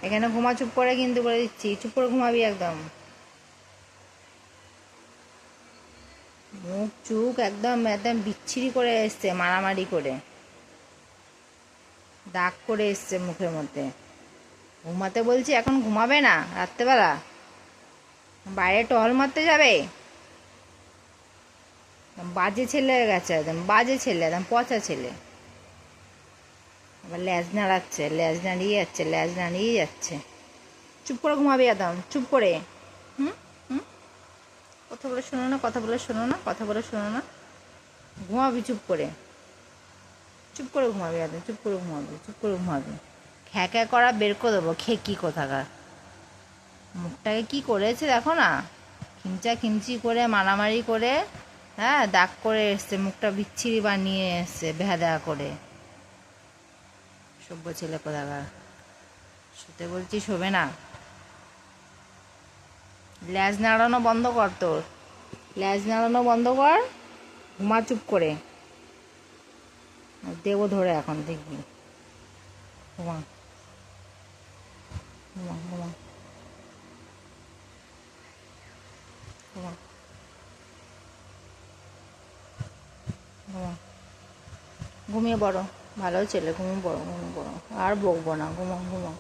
এখানে ঘুমা চুপ করে, কিন্তু বলে দিচ্ছি, চুপ করে ঘুমাবি একদম। মুখ চুখ একদম একদম বিচ্ছিরি করে এসছে, মারামারি করে দাগ করে এসছে মুখের মধ্যে। ঘুমাতে বলছি, এখন ঘুমাবে না রাত্রেবেলা? বাইরে টহল মারতে যাবে? বাজে ছেলে হয়ে গেছে, একদম বাজে ছেলে, একদম পচা ছেলে। আবার ল্যাজ নাড়াচ্ছে, ল্যাজ নাড়িয়ে যাচ্ছে, ল্যাজ নাড়িয়ে যাচ্ছে। চুপ করে ঘুমাবি একদম, চুপ করে। হুম হুম, কথা বলে শোনো না, কথা বলে শোনো না, কথা বলে শোনো না। ঘুমাবি চুপ করে, চুপ করে ঘুমাবি একদম, চুপ করে ঘুমাবি, চুপ করে ঘুমাবি। খ্যাঁ খ্যাঁ করা বের করে দেবো, খেকি কোথাকার। মুখটাকে কি করেছে দেখো না, খিমচা খিমচি করে মারামারি করে, হ্যাঁ দাগ করে এসছে, মুখটা বিচ্ছিরি বানিয়ে এসছে ভেদা করে। সভ্য ছেলে কোথাকার। শুতে বলছি শোবে না। ল্যাজ নাড়ানো বন্ধ কর তোর, ল্যাজ নাড়ানো বন্ধ কর, ঘুমা চুপ করে। দেবো ধরে এখন, দেখবি। ঘুমা ঘুমা ঘুমা ঘুমা ঘুমা। ঘুমিয়ে পড়ো, ভালো ছেলে, ঘুমিয়ে পড়ো, ঘুমিয়ে পড়ো, আর বকবো না, ঘুমা ঘুমা।